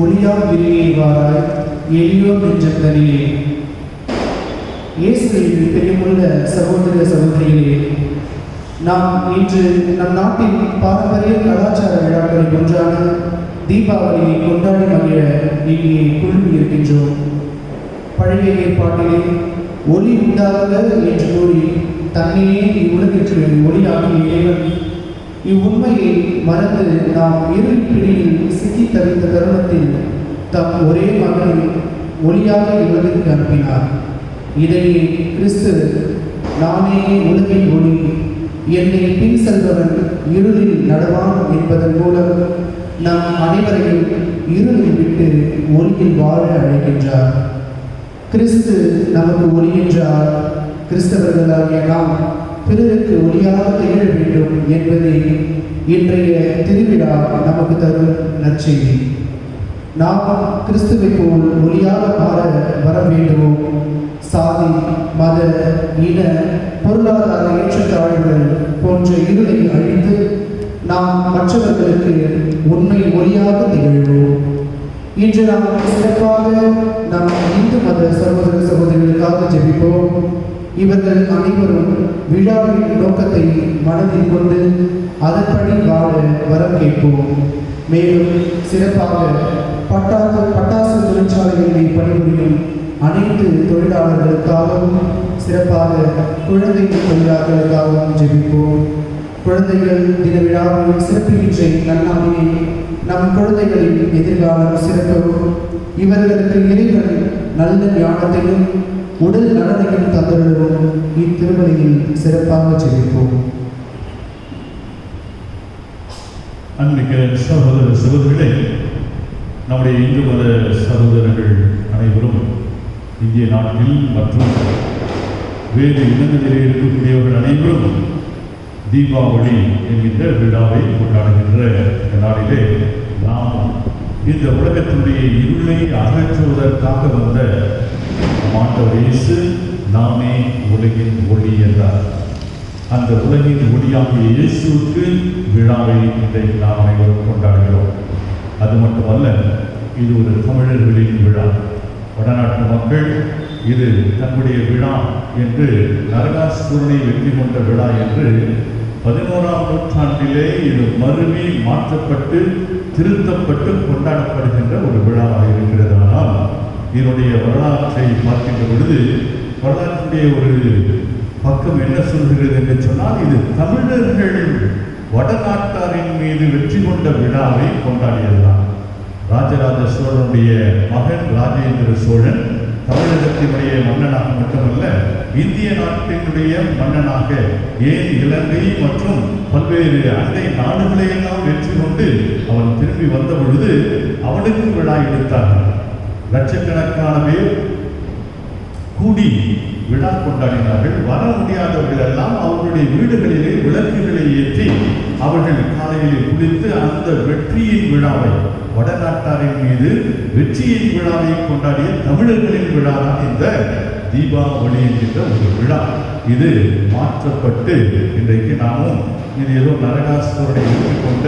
ஒளியாம் விரிவாராய் எளியோர் நெஞ்சந்தனியே. இயேசுவில் பிரியமுள்ள சகோதர சகோதரிகளே, நாம் இன்று நம் நாட்டின் பாரம்பரிய கலாச்சார விழாக்களில் ஒன்றான தீபாவளியை கொண்டாடி மகிழ இங்கே குழுமி இருக்கின்றோம். பழைய ஏற்பாட்டிலே ஒளி உண்டாக என்று கூறி தன்னையே இவ்வுலகிற்கு ஒளியாகிய இறைவன் இவ்வுண்மையை மறந்து நாம் இருள் பிடியில் சிக்கி தவித்த தருணத்தில் தம் ஒரே மகனை ஒளியாக இவ்வுலகிற்கு அனுப்பினார். இதையே கிறிஸ்து நானே உலகின் ஒளி, என்னை பின் செல்பவன் இருளில் நடவான் என்பதன் மூலம் நம் அனைவரையும் இருளில் விட்டு ஒளியில் வாழ அழைக்கின்றார். கிறிஸ்து நமக்கு ஒளி என்றார். கிறிஸ்தவர்களாகிய நாம் பிறருக்கு ஒளியாக திகழ வேண்டும் என்பதே இன்றைய திருவிழா நமக்கு தரும் நற்செய்தி. நாம் கிறிஸ்துவை போல் ஒளியாக மாற வர வேண்டுமோ? சாதி, மத, இன, பொருளாதார ஏற்றத்தாழ்வுகள் போன்ற இருளை அழித்து நாம் மற்றவர்களுக்கு உண்மை ஒளியாக திகழ்வோம். இன்று நாம் சிறப்பாக நம் இந்து மத சகோதர சகோதரிகளுக்காக ஜெபிப்போம். இவர்கள் அனைவரும் விழாவின் நோக்கத்தை மனதில் கொண்டு அதன்படி வாழ வரம் கேட்போம். மேலும் சிறப்பாக பட்டாசு தொழிற்சாலைகளில் பணிபுரியும் அனைத்து தொழிலாளர்களுக்காகவும் சிறப்பாக குழந்தை தொழிலாளர்களுக்காகவும் ஜெபிப்போம். குழந்தைகள் தின விழாவில் சிறப்புகின்ற நன்னாளினை நம் குழந்தைகளின் எதிர்காலம் சிறக்கவும் இவர்களுக்கு இறைவன் நல்ல ஞானத்தையும் உடல் நலனையும் தந்தருளவும் இத்திருமலையில் சிறப்பாக ஜெபிப்போம். அன்பிக்க சகோதர சகோதரிகளே, நம்முடைய இந்து மத சகோதரர்கள் அனைவரும் இந்திய நாட்டில் மற்றும் வேறு இனங்களிலே இருக்கக்கூடியவர்கள் அனைவரும் தீபாவளி என்கின்ற விழாவை கொண்டாடுகின்ற இந்த நாளிலே நாம் இந்த உலகத்தினுடைய இருளை அகற்றுவதற்காக வந்த ஆண்டவர் இயேசு நாமே உலகின் ஒளி என்றார். அந்த உலகின் ஒளியாகிய இயேசுவுக்கு விழாவை இன்றைக்கு நாம் அனைவரும் கொண்டாடுகிறோம். அது மட்டுமல்ல, இது ஒரு தமிழர்களின் விழா. வடநாட்டு மக்கள் இது தன்னுடைய விழா என்று நரகாசுரனை வெற்றி கொண்ட விழா என்று 11ஆம் நூற்றாண்டிலே இது மறுவி மாற்றப்பட்டு திருத்தப்பட்டு கொண்டாடப்படுகின்ற ஒரு விழாவாக இருக்கிறது. ஆனால் இதனுடைய வரலாற்றை பார்க்கின்ற பொழுது வரலாற்றுடைய ஒரு பக்கம் என்ன சொல்கிறது என்று சொன்னால், இது தமிழர்கள் வடநாட்டாரின் மீது வெற்றி கொண்ட விழாவை கொண்டாடியதுதான். ராஜராஜ சோழனுடைய மகன் ராஜேந்திர சோழன் தமிழகத்தினுடைய மன்னனாக மட்டுமல்ல, இந்திய நாட்டினுடைய மன்னனாக ஏன் இலங்கை மற்றும் பல்வேறு அண்டை நாடுகளையெல்லாம் வெற்றி கொண்டு அவன் திரும்பி வந்த பொழுது அவனுக்கு விழா எடுத்தார்கள். லட்சக்கணக்கான பேர் கூடி விழா கொண்டாடினார்கள். வர முடியாதவர்கள் எல்லாம் அவர்களுடைய வீடுகளிலே விளக்குகளை ஏற்றி அவர்கள் காலையில் குளித்து அந்த வெற்றியின் விழாவை, வடநாட்டாரின் மீது வெற்றியின் விழாவை கொண்டாடிய தமிழர்களின் விழா தான் இந்த தீபாவளி என்கின்ற ஒரு விழா. இது மாற்றப்பட்டு இன்றைக்கு நாமும் இது ஏதோ நரகாசுரனை கொண்ட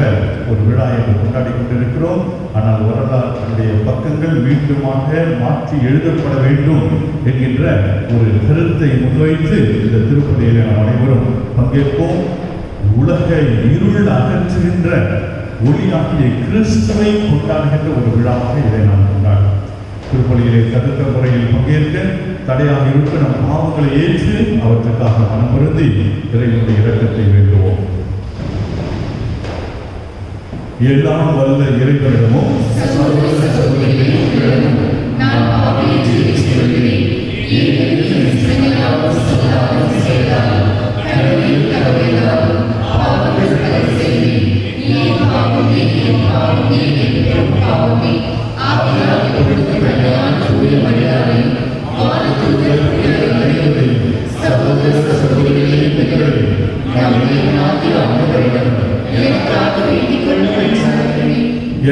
ஒரு விழா என்று கொண்டாடி கொண்டிருக்கிறோம். ஆனால் வரலாற்றுடைய பக்கங்கள் மீண்டுமாக மாற்றி எழுதப்பட வேண்டும் என்கின்ற ஒரு கருத்தை முன்வைத்து இந்த திருப்பதியில் நாம் அனைவரும் பங்கேற்போம். உலக இருள் அகற்றுகின்ற ஒளியாகிய கிறிஸ்துவை கொண்டாடுகின்ற ஒரு விழாவாக இதை நாம் கொண்டாடுவோம். திருப்பலியிலே தகுந்த முறையில் பங்கேற்க தடையாக இருக்க நம் பாவங்களை ஏற்று அவற்றுக்காக மனம் வருந்தி இறைவனுடைய இரக்கத்தை வேண்டுவோம். எல்லாம் வல்ல இறைவனிடமும்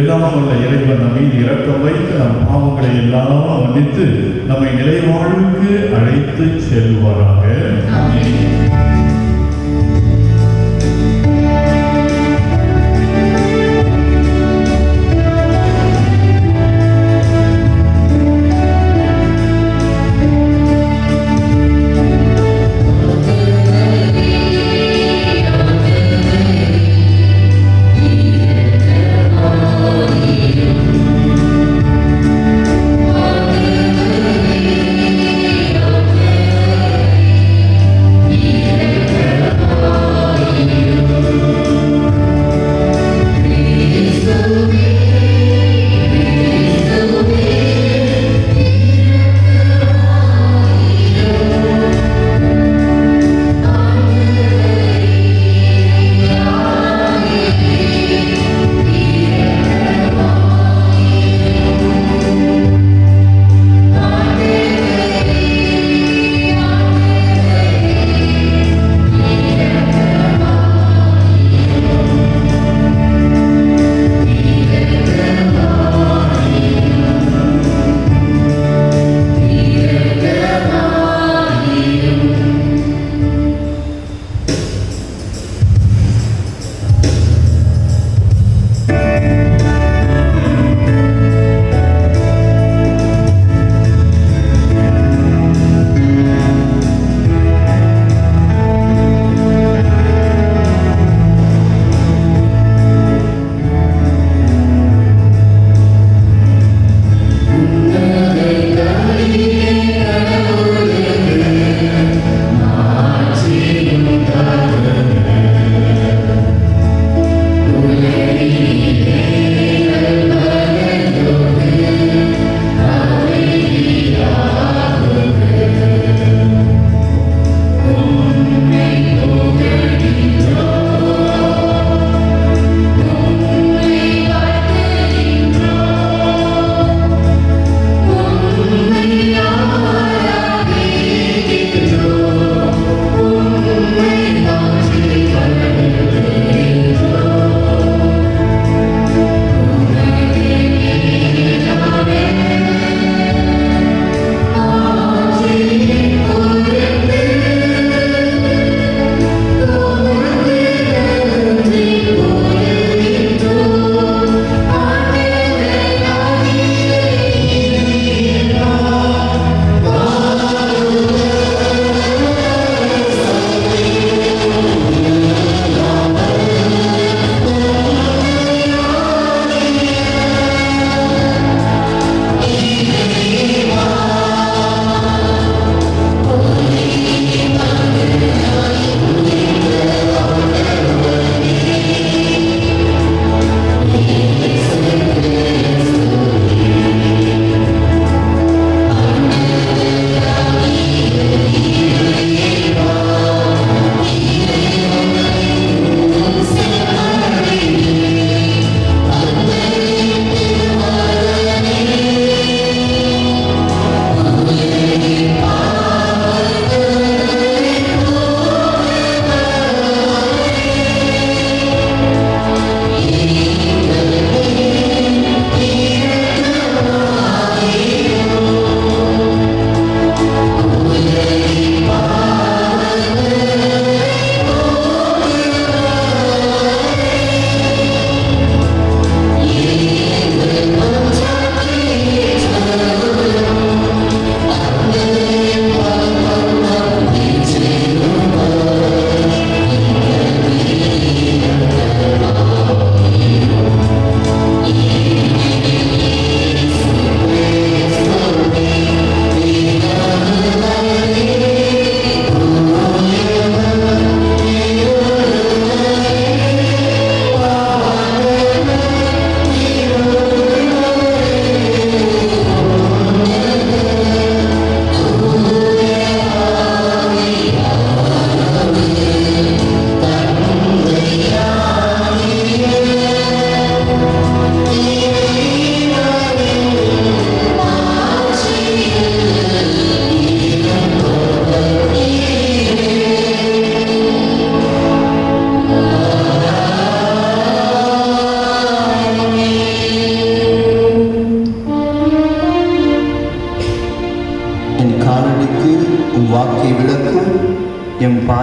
எல்லாம் வல்ல இறைவன் நம் மீது இரக்கம் வைத்து நம் பாவங்களை எல்லாம் மன்னித்து நம்மை நிலைவாழ்வுக்கு அழைத்து செல்வாராக.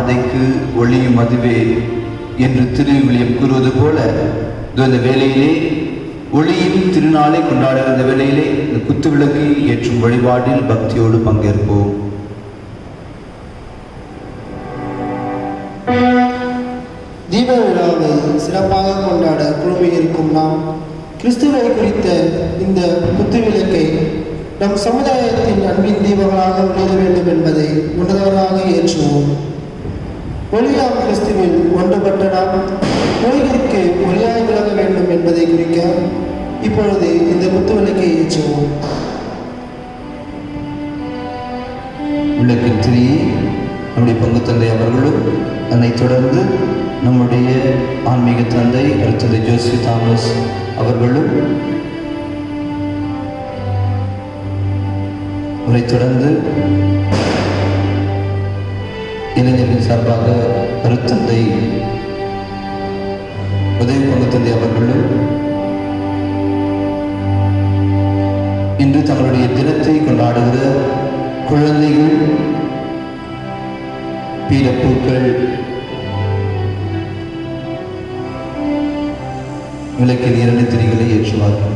பாதைக்கு ஒளியும் அதுவே என்று திருவிவிலியம் கூறுவது போல இந்த வேளையிலே ஒளியின் திருநாளை கொண்டாடுகிற வேளையிலே இந்த குத்துவிளக்கு ஏற்றும் வழிபாட்டில் பக்தியோடு பங்கேற்போம். தீப விழாவை சிறப்பாக கொண்டாட குழுமியிருக்கும் நாம் கிறிஸ்துவை குறித்த இந்த குத்துவிளக்கை நம் சமுதாயத்தின் அன்பின் தீபங்களாக ஒளிர வேண்டும் என்பதை உணர்ந்தவராக ஏற்றுவோம். ஒளியாம் கிறிஸ்துவில் ஒன்றுபட்ட நாம் உலகிற்கு ஒளியாய் விளங்க வேண்டும் என்பதை குறிக்க இப்பொழுது இந்த குத்துவிளக்கை ஏற்றுவோம். விளக்கின் திரியை நம்முடைய பங்கு தந்தை அவர்களும், அதனைத் தொடர்ந்து நம்முடைய ஆன்மீக தந்தை அருட்தந்தை ஜோசப் தாமஸ் அவர்களும், அவரைத் தொடர்ந்து இளைஞர்கள் சார்பாக அருட்தந்தை உதவி பங்கு தந்தை அவர்களும் இன்று தங்களுடைய தினத்தை கொண்டாடுகிற குழந்தைகள், பீடப்பூக்கள், விளக்கின் 2 திரிகளை ஏற்றுவார்கள்.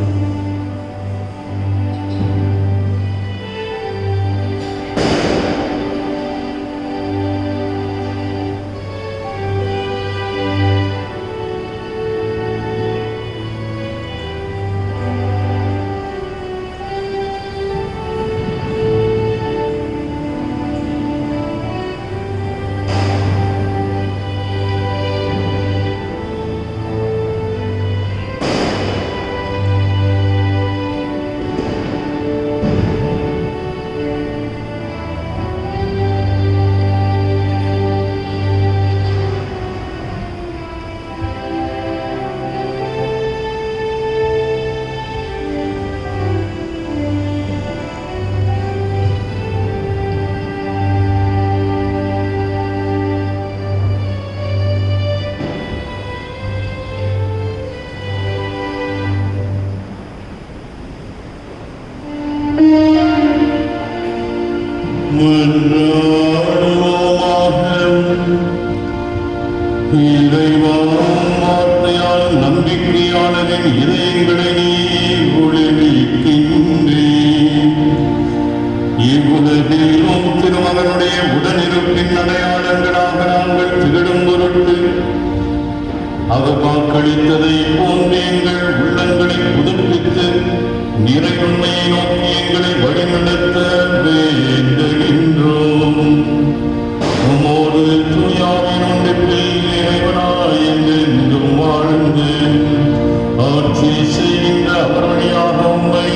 நம்பிக்கையாளரின் இதயங்களை நீ ஒளிவிக்கின்றேன். இவ்வுலகிலும் திருமகனுடைய உடனிருப்பின் அடையாளங்களாக நாங்கள் திகழும் பொருட்டு அவர் வாக்களித்ததை போன்று எங்கள் உள்ளங்களை புதுப்பித்து நிறைவுண்மையை நோக்கி எங்களை வழிநடத்த வேண்டுகின்றோம். உமோடு தூயாவின் ஒன்றிப்பில் இறைவனாய் என்றென்றும் வாழ்ந்து ஆட்சி செய்கின்ற அவர் வழியாக உம்மை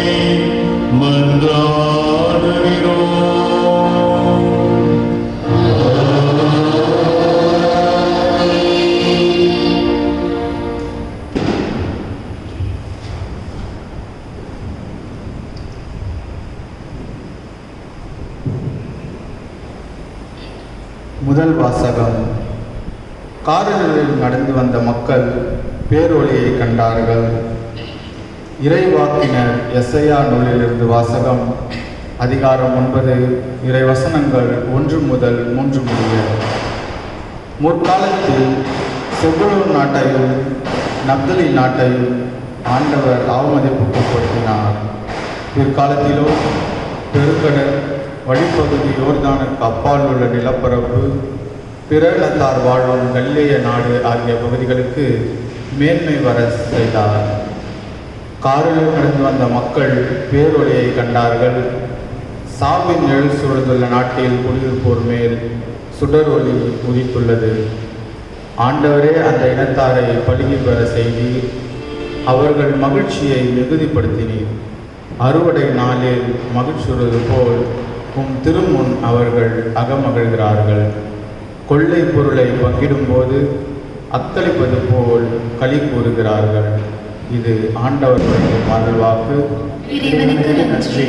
மன்றாடுகிறோம். முதல் வாசகம். காரில் நடந்து வந்த மக்கள் பேரொளியை கண்டார்கள். இறைவாக்கினர் எசையா நூலிலிருந்து வாசகம். அதிகாரம் 9, இறைவசனங்கள் 1 முதல் 3 முடிய. முற்காலத்தில் செபுலோன் நாட்டையும் நப்தலி நாட்டையும் ஆண்டவர் அவமதிப்புப்படுத்தினார். பிற்காலத்திலோ பெருங்கடல் வழிப்பகுதி, யோர்தானுக்கு அப்பால் உள்ள நிலப்பரப்பு, பிற இனத்தார் வாழும் கலிலேய நாடு ஆகிய பகுதிகளுக்கு மேன்மை வர செய்தார். காரில் நடந்து வந்த மக்கள் பேரொளியை கண்டார்கள். சாவின் நிழல் சூழ்ந்துள்ள நாட்டில் குடியிருப்போர் மேல் சுடர் ஒளி உதித்துள்ளது. ஆண்டவரே அந்த இனத்தாரை பழுகி பெற செய்தீர். அவர்கள் மகிழ்ச்சியை மிகுதிப்படுத்தினீர். அறுவடை நாளில் மகிழ்ச்சியுறது போல் உம் திருமுன் அவர்கள் அகமகிழ்கிறார்கள். கொள்ளை பொருளை பங்கிடும்போது அக்களிப்பது போல் களி கூறுகிறார்கள். இது ஆண்டவர்களுடைய அருள்வாக்கு. நன்றி.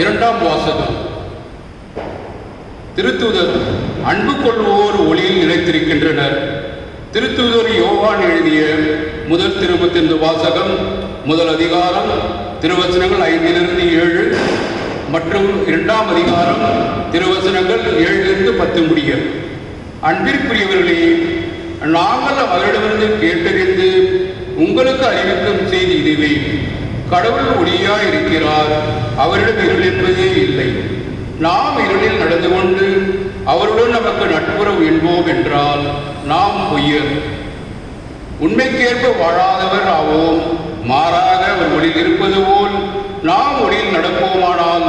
இரண்டாம் வாசகம். திருத்தூதர் அன்பு கொள்வோர் ஒளியில் நிலைத்திருக்கின்றனர். திருத்தூதர் யோவான் எழுதிய முதல் திருமுகத்தின் வாசகம், முதல் அதிகாரம், திருவசனங்கள் 5-7 மற்றும் 2ஆம் அதிகாரம், திருவசனங்கள் 7-10 முடிய. அன்பிற்குரியவர்களே, நாங்கள் அவரிடமிருந்து கேட்டறிந்து உங்களுக்கு அறிவிக்கும் செய்தி இதுவே: கடவுள் ஒளியாய் இருக்கிறார், அவரிடம் இருள் என்பதே இல்லை. நாம் இருளில் நடந்து கொண்டு அவருடன் நமக்கு நட்புறவு என்போம் என்றால் நாம் பொய்யர், உண்மைக்கேற்ப வாழாதவர் ஆவோம். மாறாக அவர் ஒளியில் இருப்பது போல் நாம் ஒளியில் நடப்போமானால்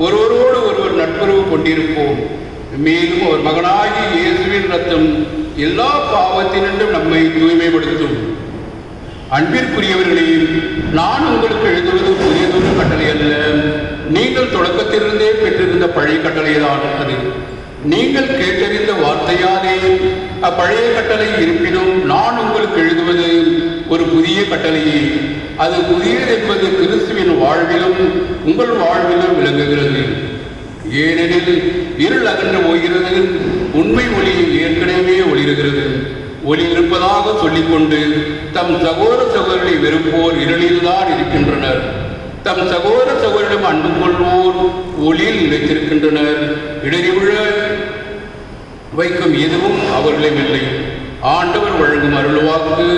ஒருவரோடு ஒருவர் நட்புறவு கொண்டிருப்போம். மேலும் அவர் மகனாகி இயேசுவின் ரத்தம் எல்லா பாவத்தினின்றும் நம்மை தூய்மைப்படுத்தும். அன்பிற்குரியவர்களே, நான் உங்களுக்கு எழுதுவது புதியதொரு கட்டளை அல்ல, நீங்கள் தொடக்கத்திலிருந்தே பெற்றிருந்த பழைய கட்டளைதான் அது. நீங்கள் கேட்டறிந்த வார்த்தையாலே அப்பழைய கட்டளை இருப்பினும் நான் உங்களுக்கு எழுதுவது ஒரு புதிய கட்டளையே. அது புதியது என்பது கிறிஸ்துவின் வாழ்விலும் உங்கள் வாழ்விலும் விளங்குகிறது. ஏனெனில் இருள் அகன்று போகிறது, உண்மை ஒளி ஏற்கனவே ஒளிர்கிறது. ஒளி இருப்பதாக சொல்லிக்கொண்டு தம் சகோதர சகோதரர்களை வெறுப்போர் இருளில்தான் இருக்கின்றனர். தம் சகோதர சகோதரிடம் அன்பு கொள்வோர் ஒளியில் நிலைத்திருக்கின்றனர். இடறிவிழ வைக்கும் எதுவும் அவர்களிடம் இல்லை. ஆண்டவர் வழங்கும் அருள்வாக்கு.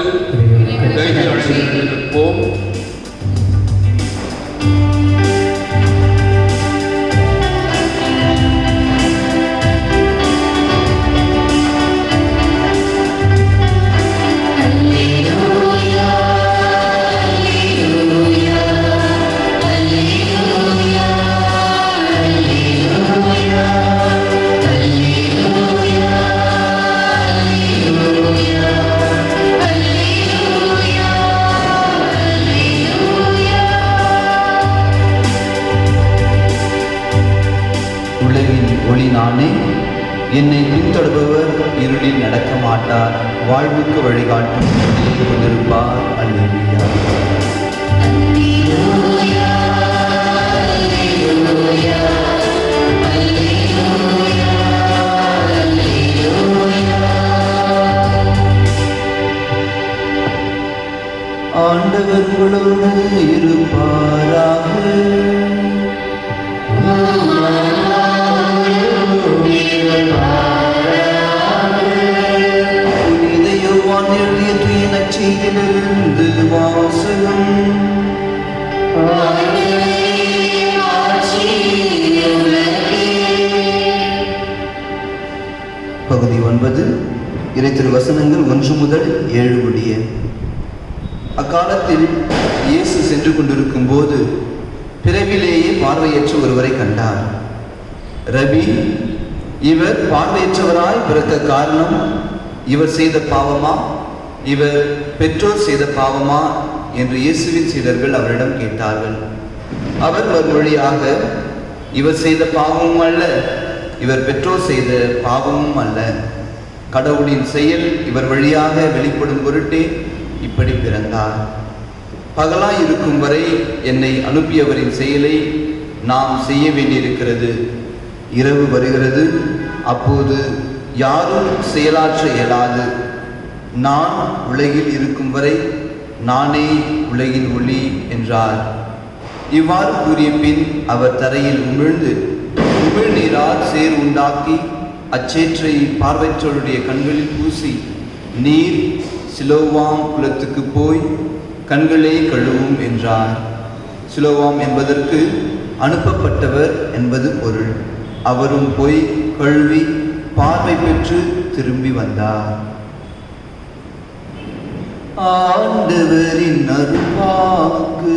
நிற்போம். நானே, என்னை பின்தொடர்பவர் இருளில் நடக்க மாட்டார், வாழ்வுக்கு வழிகாட்டும் கொண்டிருப்பார். அல்லேலூயா. ஆண்டவர் உங்களோடு இருப்பாராக. செய்திலிருந்து வாசகம். பகுதி 9, இறைத்திரு வசனங்கள் 1 முதல் 7 முடிய. அக்காலத்தில் இயேசு சென்று கொண்டிருக்கும் போது பிறவிலேயே பார்வையற்ற ஒருவரை கண்டார். ரபி, இவர் பார்வையற்றவராய் பிறக்க காரணம் இவர் செய்த பாவமா, இவர் பெற்றோர் செய்த பாவமா என்று இயேசுவின் சீடர்கள் அவரிடம் கேட்டார்கள். அவர் மறுமொழியாக, இவர் செய்த பாவமும் அல்ல, இவர் பெற்றோர் செய்த பாவமும் அல்ல. கடவுளின் செயல் இவர் வழியாக வெளிப்படும் பொருட்டே இப்படி பிறந்தார். பகலாய் இருக்கும் வரை என்னை அனுப்பியவரின் செயலை நாம் செய்ய வேண்டியிருக்கிறது. இரவு வருகிறது, அப்போது யாரும் செயலாற்ற இயலாது. நான் உலகில் இருக்கும் வரை நானே உலகின் ஒளி என்றார். இவ்வாறு கூறிய பின் அவர் தரையில் உமிழ்ந்து உமிழ்நீரால் சேர் உண்டாக்கி அச்சேற்றை பார்வையற்றோருடைய கண்களில் பூசி, நீர் சிலோவாம் குளத்துக்கு போய் கண்களை கழுவும் என்றார். சிலோவாம் என்பதற்கு அனுப்பப்பட்டவர் என்பது பொருள். அவரும் போய் கழுவி பார்வை பெற்று திரும்பி வந்தார். ஆண்டவரின் அருள்வாக்கு.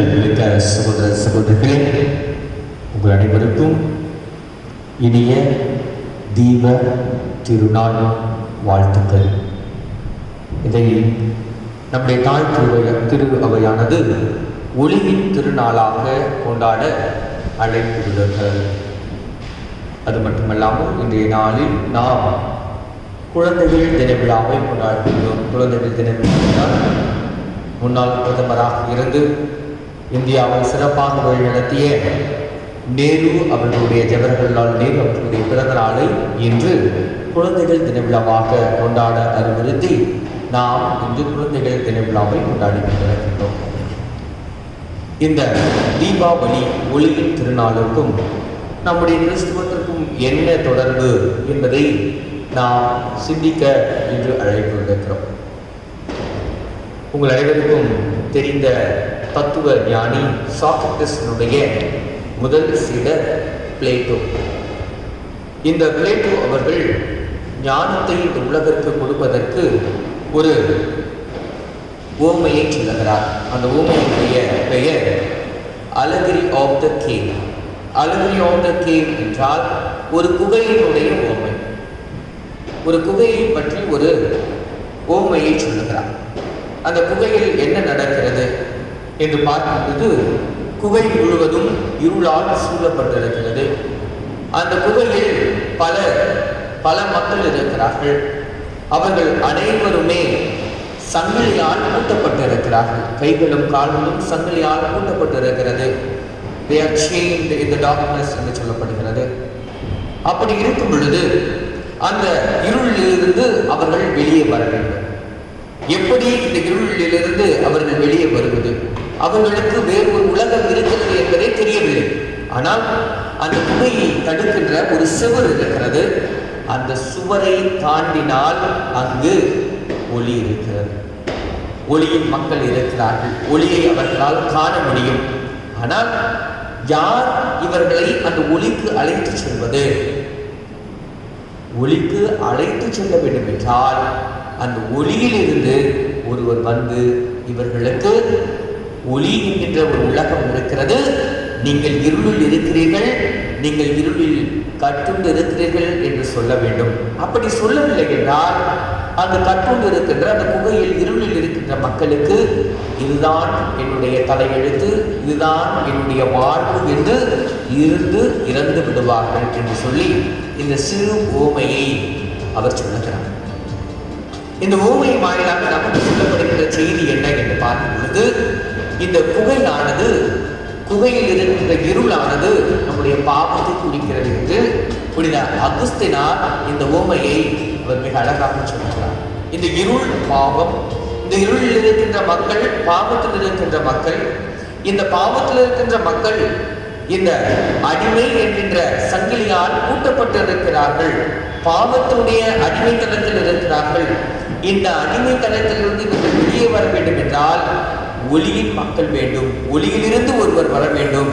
அன்புமிக்க சகோதர சகோதரிகளே, உங்கள் அனைவருக்கும் இனிய தீப திருநாள் வாழ்த்துக்கள். இதை நம்முடைய தாய் திரு அவையானது ஒளியின் திருநாளாக கொண்டாட அழைப்பு விடுகிறது. அது மட்டுமல்லாமல் இன்றைய நாளில் நாம் குழந்தைகள் தின விழாவை கொண்டாடுகிறோம். குழந்தைகள் தின விழா முன்னாள் பிரதமராக இருந்து இந்தியாவை சிறப்பாக வழிநடத்திய நேரு அவர்களுடைய ஜவஹர்லால் நேரு அவர்களுடைய பிறந்த நாளை இன்று குழந்தைகள் தின விழாவாக கொண்டாட அறிவுறுத்தி நாம் இன்று குழந்தைகள் தின விழாவை கொண்டாடி கொண்டிருக்கின்றோம். இந்த தீபாவளி ஒளியின் திருநாளுக்கும் நம்முடைய கிறிஸ்துவத்திற்கும் என்ன தொடர்பு என்பதை நாம் சிந்திக்க இன்று அழைப்பு விடுக்கிறோம். உங்கள் அனைவருக்கும் தெரிந்த தத்துவ ஞானி சாக்ரட்டிஸினுடைய முதல் சீடர் பிளேட்டோ. இந்த பிளேட்டோ அவர்கள் ஞானத்தை இந்த உலகிற்கு கொடுப்பதற்கு ஒரு ஓமையை சொல்லுகிறார். அந்த ஓமையினுடைய பெயர் allegory of the cave. Allegory of the cave என்றால் ஒரு குகையினுடைய ஓமை. ஒரு குகையை பற்றி ஒரு ஓமையை சொல்லுகிறார். அந்த குகையில் என்ன நடக்கிறது என்று பார்க்கும்போது குகை முழுவதும் இருளால் சூழப்பட்டிருக்கிறது. அந்த குகையில் பல மக்கள் இருக்கிறார்கள். அவர்கள் அனைவருமே சங்கிலியால் பூட்டப்பட்டிருக்கிறார்கள். கைகளும் கால்களும் சங்கிலியால் பூட்டப்பட்டிருக்கிறது. They are chained in the darkness என்று சொல்லப்படுகிறது. அப்படி இருக்கும் பொழுது அந்த இருளிலிருந்து அவர்கள் வெளியே வர வேண்டும். எப்படி இந்த இருளிலிருந்து அவர்கள் வெளியே வருவது? அவர்களுக்கு வேறு ஒரு உலகம் இருக்கிறது என்பதே தெரியவில்லை. ஆனால் அந்த குகையை தடுக்கின்ற ஒரு சுவர் இருக்கிறது. அந்த சுவரை தாண்டினால் அங்கு ஒளி இருக்கிறது. ஒளியின் மக்கள் இருக்கிறார்கள். ஒளியை அவர்களால் காண முடியும். ஆனால் யார் இவர்களை அந்த ஒளிக்கு அழைத்து செல்வது? ஒளிக்கு அழைத்து செல்ல வேண்டும் என்றால் அந்த ஒளியிலிருந்து ஒருவர் வந்து இவர்களுக்கு ஒளி என்கின்ற ஒரு உலகம் இருக்கிறது, நீங்கள் இருளில் இருக்கிறீர்கள், நீங்கள் இருளில் கட்டுண்டு இருக்கிறீர்கள் என்று சொல்ல வேண்டும். அப்படி சொல்லவில்லை என்றால் அந்த கட்டுண்டு இருக்கின்ற அந்த குகையில் இருளில் இருக்கின்ற மக்களுக்கு இதுதான் என்னுடைய தலையெழுத்து, இதுதான் என்னுடைய வாழ்வு என்று இறந்து விடுவார்கள் என்று சொல்லி இந்த சிறு ஓமையை அவர் சொல்லுகிறார். இந்த ஓமை வாயிலாக நமக்கு சொல்லப்படுகின்ற செய்தி என்ன என்று பார்க்கும் பொழுது, இந்த குகையில் இருக்கின்ற இருளானது நம்முடைய பாவத்தை குறிக்கிறது என்று புனித அகுஸ்தினார் இந்த ஓமையை அவர் மிக அழகாக சொல்கிறார். இந்த இருள் பாவம், இந்த இருளில் இருக்கின்ற மக்கள், பாவத்தில் இருக்கின்ற மக்கள், இந்த பாவத்தில் இருக்கின்ற மக்கள் இந்த அடிமை என்கின்ற சங்கிலியால் கூட்டப்பட்டிருக்கிறார்கள். பாவத்துடைய அடிமைத்தனத்தில் இருக்கிறார்கள். இந்த அடிமைத்தனத்திலிருந்து இவர்கள் வெளியே வர வேண்டும் என்றால் ஒளியின் மக்கள் வேண்டும், ஒளியிலிருந்து ஒருவர் வர வேண்டும்.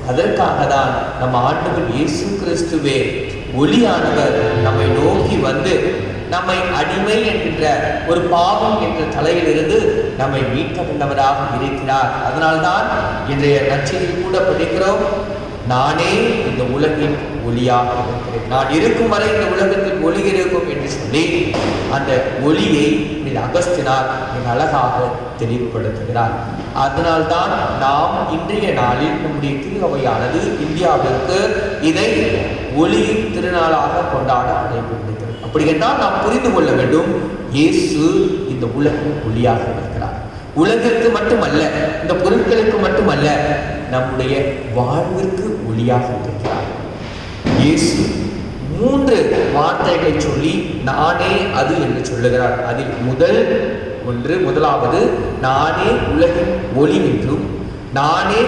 அதற்காக தான் நம்ம ஆண்டவர் இயேசு கிறிஸ்துவே ஒளியானவர் நம்மை நோக்கி வந்து நம்மை அடிமை என்கின்ற ஒரு பாவம் என்ற தலையிலிருந்து நம்மை மீட்க வல்லவராக இருக்கிறார். அதனால்தான் இன்றைய நற்செய்தியில் கூட படிக்கிறோம், நானே இந்த உலகின் ஒளியாக இருக்கிறேன், நான் இருக்கும் வரை இந்த உலகத்தில் ஒளி இருக்கும் என்று சொல்லி அந்த ஒளியை அகஸ்தினார் மிக அழகாக தெளிவுபடுத்துகிறார். அதனால்தான் நாம் இன்றைய நாளில் நம்முடைய திரு அவையானது இந்தியாவிற்கு இதை ஒளியின் திருநாளாக கொண்டாட அழைப்பு. அப்படி என்றால் நாம் புரிந்து கொள்ள வேண்டும், இயேசு இந்த உலகின் ஒளியாக இருக்கிறார். உலகிற்கு மட்டுமல்ல, இந்த பொருட்களுக்கு மட்டுமல்ல, நம்முடைய வாழ்விற்கு ஒளியாக இருக்கிறார். இயேசு 3 வார்த்தைகளை சொல்லி நானே அது என்று சொல்லுகிறார். அதில் முதலாவது நானே உலகின் ஒளி என்றும், நானே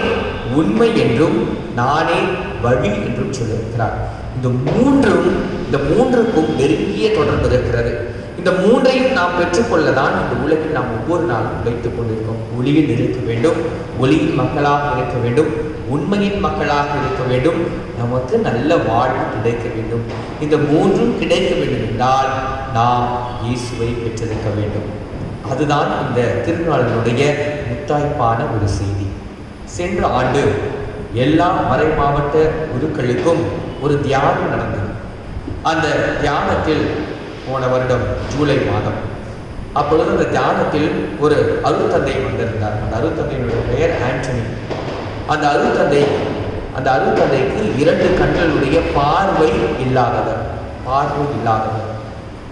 உண்மை என்றும், நானே வழி என்றும் சொல்லியிருக்கிறார். இந்த மூன்றுக்கும் நெருங்கிய தொடர்பு இருக்கிறது. இந்த 3ஐயும் நாம் பெற்றுக்கொள்ளதான் இந்த உலகில் நாம் ஒவ்வொரு நாளும் வைத்துக் கொண்டிருக்கோம். ஒளியில் இருக்க வேண்டும், ஒளியின் மக்களாக இருக்க வேண்டும், உண்மையின் மக்களாக இருக்க வேண்டும், நமக்கு நல்ல வாழ்வு கிடைக்க வேண்டும். இந்த 3ம் கிடைக்க வேண்டும் என்றால் நாம் இயேசுவை பெற்றிருக்க வேண்டும். அதுதான் இந்த திருநாளினுடைய முத்தாய்ப்பான ஒரு செய்தி. சென்ற ஆண்டு எல்லா மறை மாவட்ட குருக்களுக்கும் ஒரு தியானம் நடந்தது. அந்த தியானத்தில் போன வருடம் ஜூலை மாதம் அப்பொழுது அந்த தியானத்தில் ஒரு அருட்தந்தை வந்திருந்தார். அந்த அருட்தந்தையினுடைய பெயர் ஆண்டனி. அந்த அருட்தந்தைக்கு 2 கண்களுடைய பார்வை இல்லாதவர்.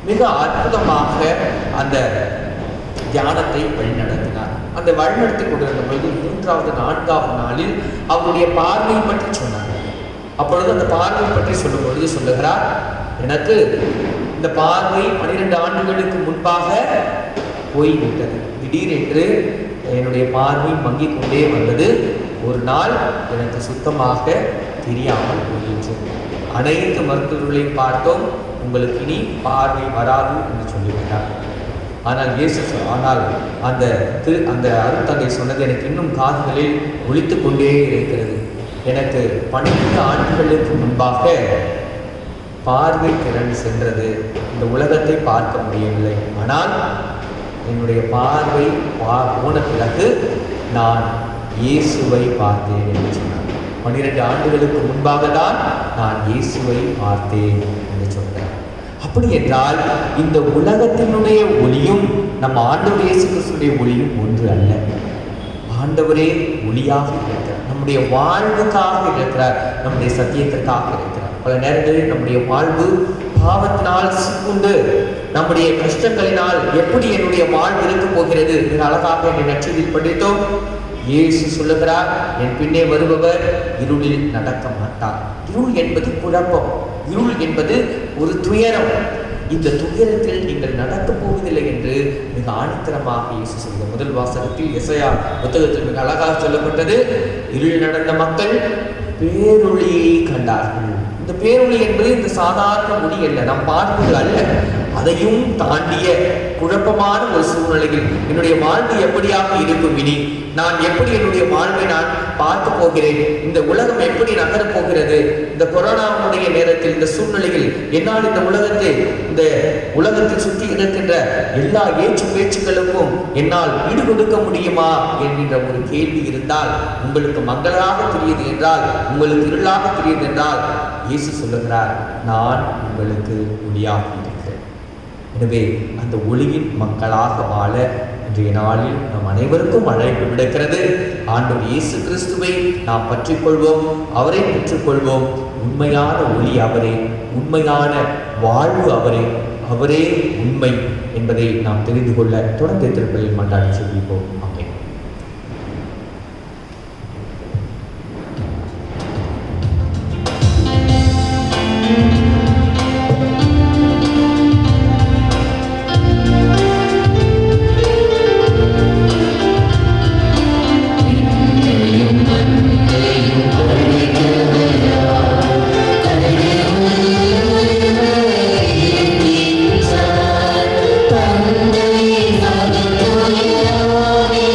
மிக அற்புதமாக அந்த தியானத்தை வழிநடத்தினார். அந்த வழிநடத்தி கொண்டிருந்த பொழுது 3வது 4வது நாளில் அவருடைய பார்வையை பற்றி சொன்னார். அப்பொழுது அந்த பார்வையை பற்றி சொல்லும் பொழுது சொல்லுகிறார், எனக்கு இந்த பார்வை 12 ஆண்டுகளுக்கு முன்பாக போய்விட்டது. திடீரென்று என்னுடைய பார்வை மங்கிக் கொண்டே வந்தது. ஒரு நாள் எனக்கு சுத்தமாக தெரியாமல் போயிற்று. அனைத்து மருத்துவர்களையும் பார்த்தோம், உங்களுக்கு இனி பார்வை வராது என்று சொல்லிவிட்டார். ஆனால் அந்த அருட்தந்தை சொன்னது எனக்கு இன்னும் காதுகளில் ஒலித்து கொண்டே இருக்கிறது. எனக்கு 12 ஆண்டுகளுக்கு முன்பாக பார்வை திறன் சென்றது. இந்த உலகத்தை பார்க்க முடியவில்லை. ஆனால் என்னுடைய பார்வை போன பிறகு நான் இயேசுவை பார்த்தேன் என்று சொன்னார். 12 ஆண்டுகளுக்கு முன்பாக தான் நான் இயேசுவை பார்த்தேன் என்று சொன்னார். அப்படி என்றால் இந்த உலகத்தினுடைய ஒளியும் நம்ம ஆண்டவர் இயேசு கிறிஸ்துடைய ஒளியும் ஒன்று அல்ல. ஆண்டவரே ஒளியாக இருக்கிறார், நம்முடைய வாழ்வுக்காக இருக்கிறார், நம்முடைய சத்தியத்திற்காக இருக்கிறார். பல நேரங்களில் நம்முடைய வாழ்வு பாவத்தினால் சிக்குண்டு நம்முடைய கஷ்டங்களினால் எப்படி என்னுடைய வாழ்வு இருக்க போகிறது மிக அழகாக என்னை நற்செய்தியில் படித்தோம். இயேசு சொல்லுகிறார், என் பின்னே வருபவர் இருளில் நடக்க மாட்டார். இருள் என்பது குழப்பம், இருள் என்பது ஒரு துயரம். இந்த துயரத்தில் நீங்கள் நடக்கப் போவதில்லை என்று மிக ஆணித்தரமாக இயேசு சொல்லுங்க. முதல் வாசகத்தில் எசையா புத்தகத்தில் மிக அழகாக சொல்லப்பட்டது, இருள் நடந்த மக்கள் பேரொளியை கண்டார்கள். இந்த பேரொளி என்பது இந்த சாதாரண ஒளி அல்ல, நாம் பார்ப்பது அல்ல. அதையும் தாண்டிய குழப்பமான ஒரு சூழ்நிலையில் என்னுடைய வாழ்வு எப்படியாக இருக்கும், இனி நான் எப்படி என்னுடைய வாழ்வை நான் பார்க்க போகிறேன், இந்த உலகம் எப்படி நகரப் போகிறது, இந்த கொரோனாவுடைய நேரத்தில் இந்த சூழ்நிலையில் என்னால் இந்த உலகத்தை சுற்றி இருக்கின்ற எல்லா ஏற்று பேச்சுக்களுக்கும் என்னால் ஈடு கொடுக்க முடியுமா என்கின்ற ஒரு கேள்வி இருந்தால், உங்களுக்கு மங்களாக தெரியுது என்றால், உங்களுக்கு இருளாக தெரியுது என்றால், இயேசு சொல்லுகிறார், நான் உங்களுக்கு ஒளியாக இருக்கிறேன். எனவே அந்த ஒளியின் மக்களாக வாழ இன்றைய நாளில் நம் அனைவருக்கும் அழைப்பு விடுக்கிறது. ஆண்டவர் இயேசு கிறிஸ்துவை நாம் பற்றிக்கொள்வோம், அவரை பெற்றுக்கொள்வோம். உண்மையான ஒளி அவரே, உண்மையான வாழ்வு அவரே, அவரே உண்மை என்பதை நாம் தெரிந்து கொள்ள தொடர்ந்து திருப்பலில் மன்றாடி செல்வோம். ஆமென். தந்தை மகன் தூய ஆவி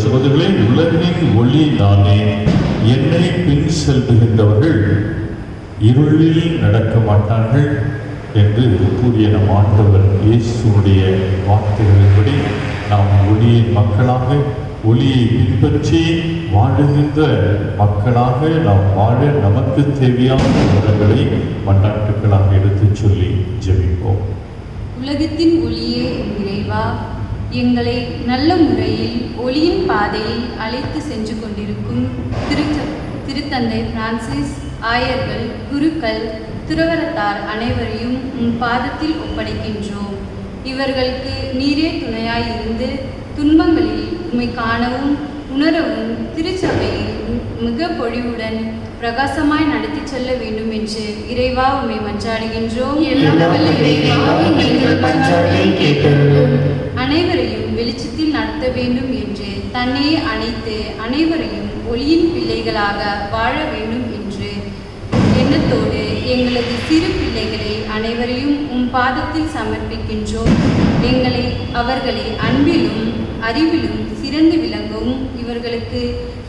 சகோதரர்களே, உலகின் ஒளி நானே. என்னை பின் செல்லுகின்றவர்கள் இருளில் நடக்க மாட்டார்கள் என்று கூறிய நம் ஆண்டவர் இயேசுடைய வார்த்தைகளின்படி நாம் ஒளியின் மக்களாக, ஒளியை பின்பற்றி வாழுகின்ற மக்களாக நாம் வாழ நமக்கு தேவையான வரங்களை மன்றாட்டுக்களாக எடுத்துச் சொல்லி ஜெபிப்போம். உலகத்தின் ஒளியே இறைவா, எங்களை நல்ல முறையில் ஒளியின் பாதையில் அழைத்து சென்று கொண்டிருக்கும் திருத்தந்தை பிரான்சிஸ், ஆயர்கள், குருக்கள், துறவரத்தார் அனைவரையும் உம் பாதத்தில் ஒப்படைக்கின்றோம். இவர்களுக்கு நீரே துணையாய் இருந்து துன்பங்களில் உம்மை காணவும் உணரவும் திருச்சபையில் மிக பொழிவுடன் பிரகாசமாய் நடத்தி செல்ல வேண்டும் என்று இறைவா உம்மை மன்றாடுகின்றோம். அனைவரையும் வெளிச்சத்தில் நடத்த வேண்டும் என்று தன்னையே அணைத்து அனைவரையும் ஒளியின் பிள்ளைகளாக வாழ வேண்டும் என்று எண்ணத்தோடு எங்களது சிறு பிள்ளைகளை அனைவரையும் உம் பாதத்தில் சமர்ப்பிக்கின்றோம். அவர்களை அன்பிலும் அறிவிலும் சிறந்து விளங்கவும், இவர்களுக்கு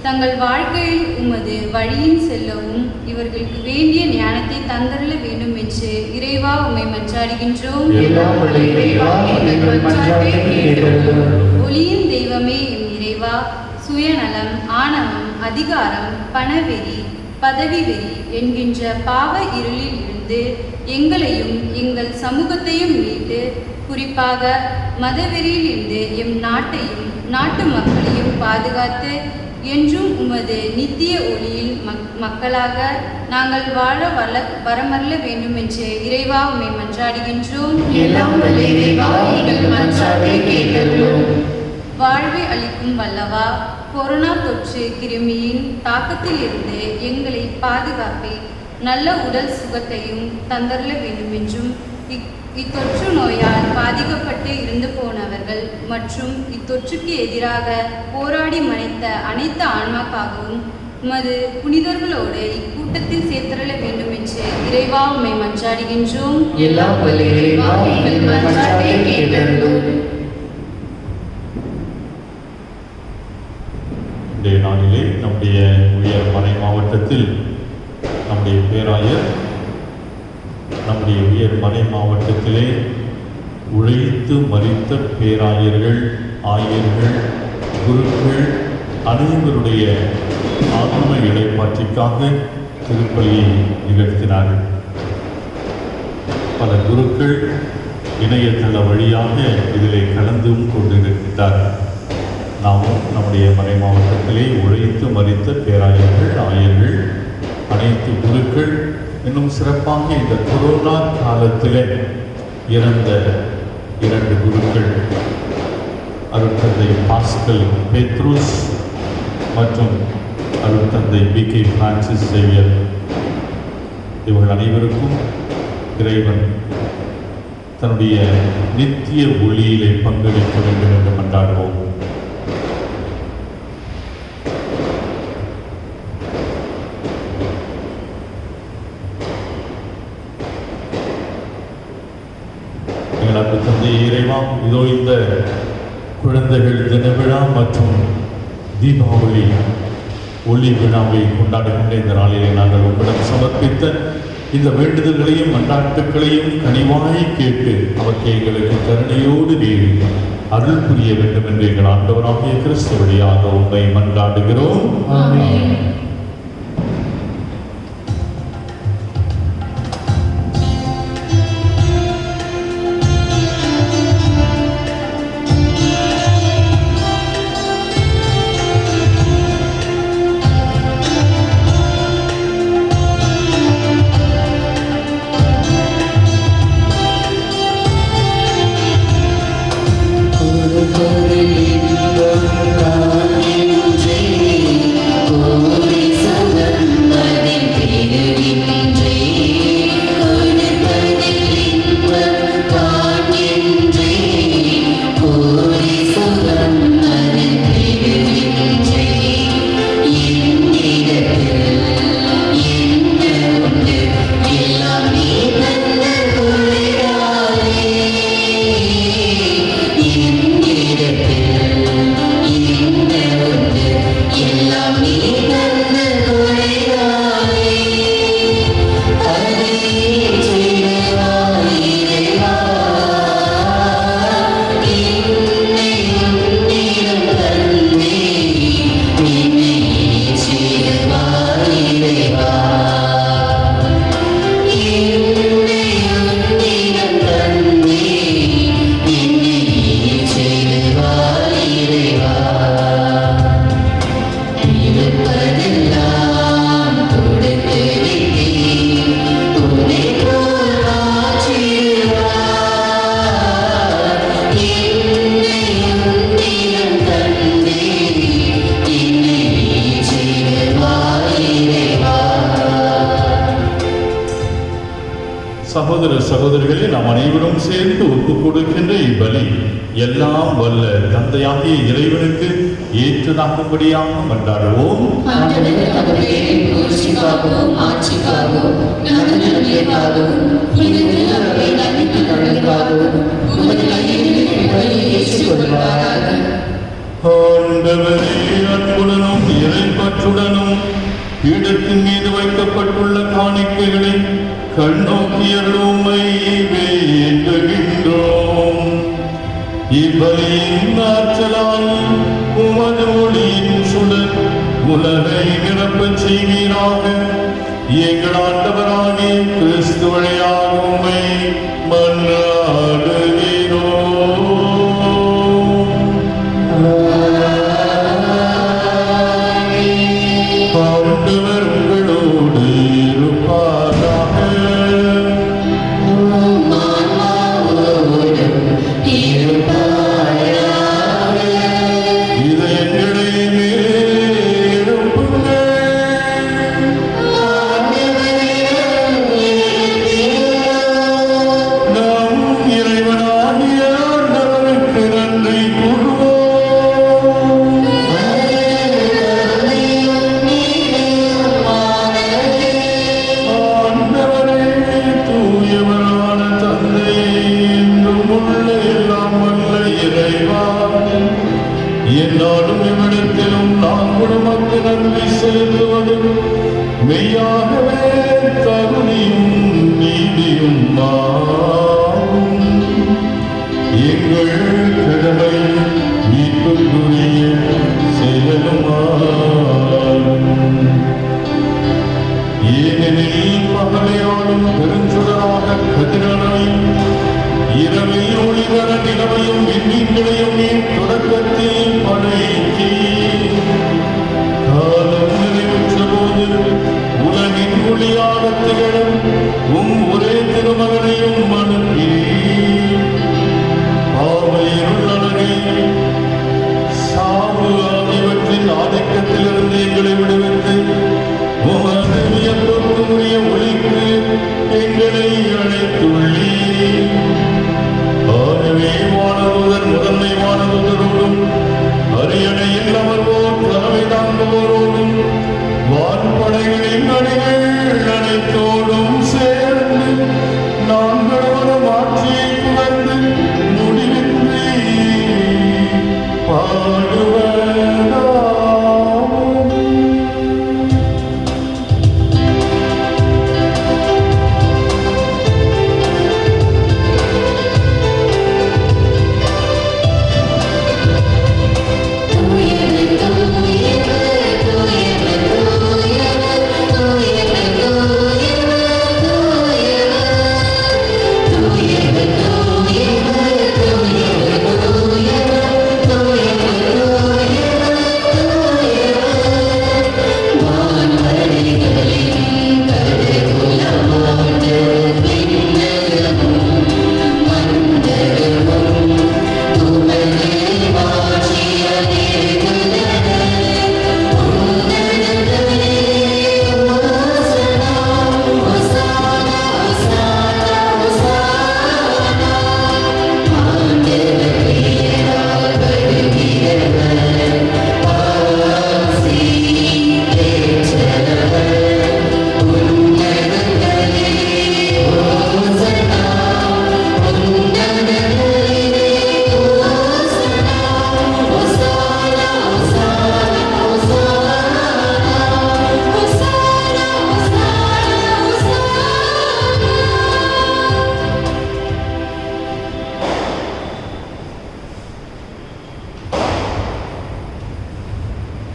தங்கள் வாழ்க்கையில் உமது வழியில் செல்லவும் இவர்களுக்கு வேண்டிய ஞானத்தை தந்தருள வேண்டும் என்று இறைவா உம்மை மன்றாடுகின்றோம். ஒளியின் தெய்வமே எம் இறைவா, சுயநலம், ஆணவம், அதிகாரம், பணவெறி, பதவி வெறி என்கின்ற பாவ இருளில் இருந்து எங்களையும் எங்கள் சமூகத்தையும் மீட்டு, குறிப்பாக மதவெறியில் இருந்து எம் நாட்டையும் நாட்டு மக்களையும் பாதுகாத்து என்றும் உமது நித்திய ஒளியில் மக்களாக நாங்கள் வாழ வரமல்ல வேண்டும் என்று இறைவா உம்மை மன்றாடுகின்றோம். வாழ்வை அளிக்கும் வல்லவா, கொரோனா தொற்று கிருமியின் தாக்கத்தில் இருந்து எங்களை பாதுகாப்பே நல்ல உடல் சுகத்தையும் தந்தருள வேண்டும் என்றும், இத்தொற்று நோயால் பாதிக்கப்பட்டு இருந்து போனவர்கள் மற்றும் இத்தொற்றுக்கு எதிராக போராடி மறைத்த அனைத்து ஆன்மாக்காகவும் உமது புனிதர்களோடு இக்கூட்டத்தில் சேர்த்தருள வேண்டும் என்று இறைவா உம்மை மன்றாடுகின்றோம். இன்றைய நாளிலே நம்முடைய உயர் மறை மாவட்டத்தில் நம்முடைய பேராயர், நம்முடைய உயர் மறை மாவட்டத்திலே உழைத்து மரித்த பேராயர்கள், ஆயர்கள், குருக்கள் அனைவருடைய ஆத்ம இடைப்பாற்றிற்காக திருப்பலியை நிகழ்த்தினார்கள். பல குருக்கள் இணையதள வழியாக இதிலே கலந்தும் கொண்டிருக்கிறார்கள். நாமும் நம்முடைய மறை மாவட்டத்திலே உழைத்து மரித்த பேராயர்கள், ஆயர்கள், அனைத்து குருக்கள், இன்னும் சிறப்பாக இந்த கொரோனா காலத்திலே இறந்த 2 குருக்கள், அருட்தந்தை பாஸ்கல் பேத்ரூஸ் மற்றும் அருட்தந்தை BK பிரான்சிஸ் சேவியர், இவர்கள் அனைவருக்கும் இறைவன் தன்னுடைய நித்திய ஒளியிலே பங்களிக்க வேண்டும் என்று மன்றாடுவோம். தந்தை இறைவா, இதோ இந்த குழந்தைகள் தின விழா மற்றும் தீபாவளி ஒளி விழாவை கொண்டாடுகின்ற இந்த நாளிலே நாங்கள் உங்களிடம் சமர்ப்பித்த இந்த வேண்டுதல்களையும் மன்றாட்டுகளையும் கனிவாய் கேட்டு அவற்றை எங்களுக்கு கருணையோடு நீர் அருள் புரிய வேண்டும் என்று எங்கள் ஆண்டவராகிய கிறிஸ்து வழியாக உம்மை மன்றாடுகிறோம். ஆமென். Glory அனைவரும் சேர்ந்து ஒப்புக் கொடுக்கின்ற இப்பலி எல்லாம் வல்ல தந்தையாகிய இறைவனுக்கு ஏற்றதாகும்படியாக கொண்டாடுவோம். ஆண்டவரே, அன்புடனும் இறைப்பற்றுடனும் பீடத்தின் மீது வைக்கப்பட்டுள்ள காணிக்கைகளை கண்ணோக்கியருமை வேண்டுகின்றோம். இப்பலியின் ஆற்றலால் உமது ஒளியின் சுடர் உலகை நிரப்பச் செய்வீராக. எங்கள் ஆண்டவராகிய கிறிஸ்து வழியாக உம்மை மன்றாடுகிறோம். ஆண்டவர் உங்களோடு இருப்பாராக. இதயங்களை நம் இறைவனாகிய ஆண்டவருக்கு நன்றி கூறுவோம். ஆண்டவரே, தூயவரான தந்தையே, என்றும் உள்ள எல்லாம் வல்ல இறைவா, என்னாலும் இவ்விடத்திலும் நாங்கள் உமக்கு நன்றி செலுத்துவதும் மெய்யாகவே தகுதியும் நீதியும் ஆகும். எங்கள் கடமை மீட்புக்குரிய செயலுமாகும். ஏனெனில் பகலையாலும் பெருஞ்சுடராக கதிரவனையும் இரவில் ஒளிவர நிலவையும் விண்மீன்களையும் நீ தொடக்கத்தில் படைத்தீ. காலம் நிறைவுற்ற போது உலகின் ஒளியாக திகழும் உம் ஒரே திருமகனையும் அனுப்பினீர். பாவையிருளகை சாவு ஆகியவற்றின் ஆதிக்கத்திலிருந்து எங்களை விடுவித்து உமது வியப்புக்குரிய ஒளிக்கு எங்களை அழைத்துள்ளீர். ஆகவே வானதூதர் முதன்மை வானதூதரோடும் அரியணையில் அமர்வோர் தலைமை தாங்குவோரோடும் வான்படைகளின் அணிகள் அனைத்தோடும் சேர்ந்து நாங்கள் வரும் ஆட்சியை புகழ்ந்து முடிவின்றி பாடுவதாகும்.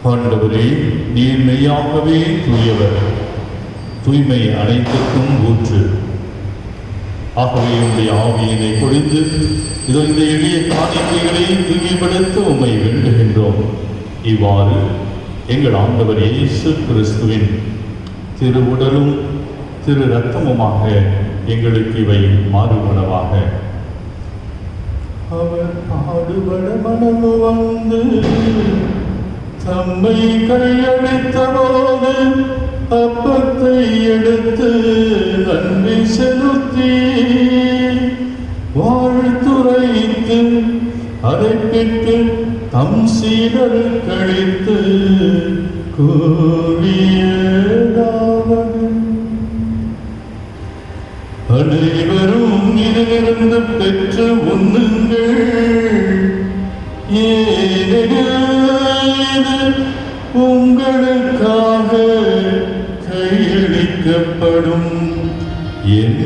ஆண்டவரே, நீர் மெய்யாகவே தூயவர், தூய்மை அனைத்துக்கும் ஊற்று. ஆகவே உம்முடைய ஆவியினை பொழிந்து இதோ இந்த எளிய காணிக்கைகளை தூய்மைப்படுத்த உம்மை வேண்டுகின்றோம். இவ்வாறு எங்கள் ஆண்டவர் இயேசு கிறிஸ்துவின் திருவுடலும் திரு இரத்தமுமாக எங்களுக்கு இவை மாறுபடவாக. அவர் பாடுபட மனமு வந்து தம்மை கையளித்த போது அப்பத்தை எடுத்து நன்றி செலுத்தி குடித்து அதை பெற்று தம் சீடருக்கு அளித்து கூறியதாவது, அனைவரும் இதிலிருந்து பெற்று உண்ணுங்கள், ஏனெனில் இது உங்களுக்காக கையளிக்கப்படும் என்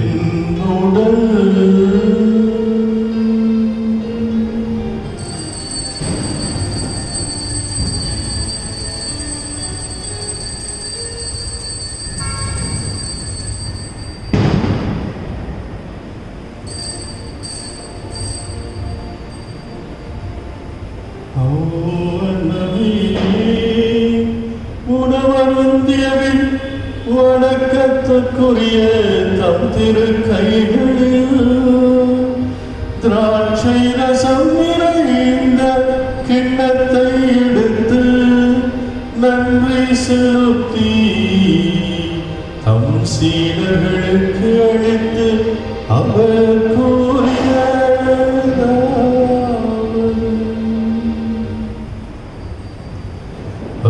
உடல். உணவருந்தியவின் வணக்கத்துக்குரிய தம் திரு கைகளில் திராட்சை ரசம் நிறைந்த கிண்ணத்தை எடுத்து நன்றி செலுத்தி தம் சீடர்களுக்கு அளித்து அவர் கூறியதாவது,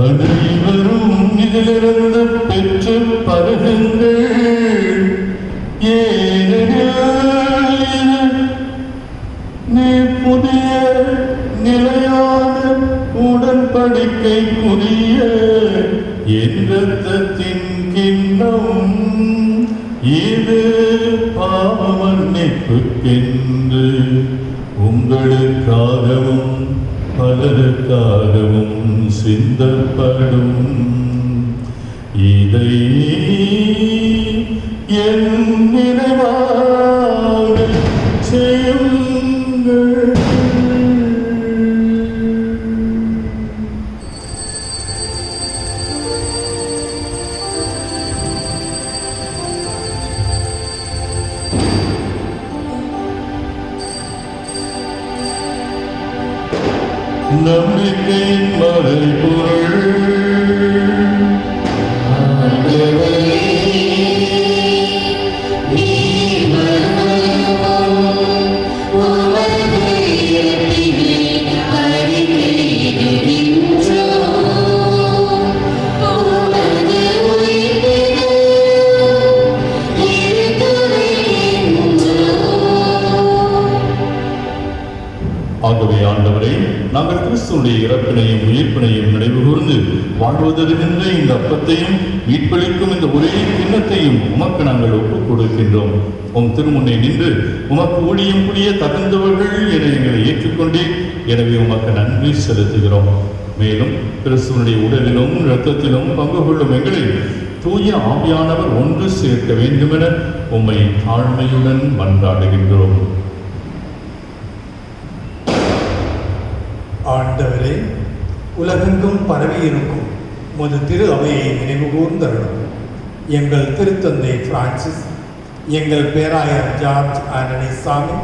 அனைவரும் இதிலிருந்து பெற்று பருகுங்கள், ஏனெனில் நீ புதிய நிலையான உடன்படிக்கைக்குரிய என் இரத்தத்தின் கிண்ணம், இது பாவ மன்னிப்புக்கென்று உங்களுக்காகவும் பலருக்காகவும் சிந்தப்படும். இதை என் நினைவாக செய்யுங்கள். நம்பிக்கையின் மறைபொருள், ஆகவே ஆண்டவரை, நாங்கள் கிறிஸ்துவுடைய இறப்பினையும் உயிர்ப்பினையும் நினைவு கூர்ந்து வாழ்வதற்கின்ற இந்த அப்பத்தையும் மீட்பளிக்கும் இந்த ஒரே கிண்ணத்தையும் உமக்கு நாங்கள் ஒப்புக் கொடுக்கின்றோம். உம் திருமுன்னே நின்று உமக்கு ஊழியம் புரிய தகுந்தவர்கள் என எங்களை ஏற்றுக்கொண்டே, எனவே உமக்கு நன்றி செலுத்துகிறோம். மேலும் கிறிஸ்துவனுடைய உடலிலும் இரத்தத்திலும் பங்கு கொள்ளும் எங்களை தூய ஆவியானவர் ஒன்று சேர்க்க வேண்டுமென உம்மை தாழ்மையுடன் மன்றாடுகின்றோம். ஆண்டவரே, உலகெங்கும் பரவியிருக்கும் உமது திரு அவையை நினைவு கூர்ந்தருளும். எங்கள் திருத்தந்தை பிரான்சிஸ், எங்கள் பேராயர் ஜார்ஜ் ஆண்டனி சாமி,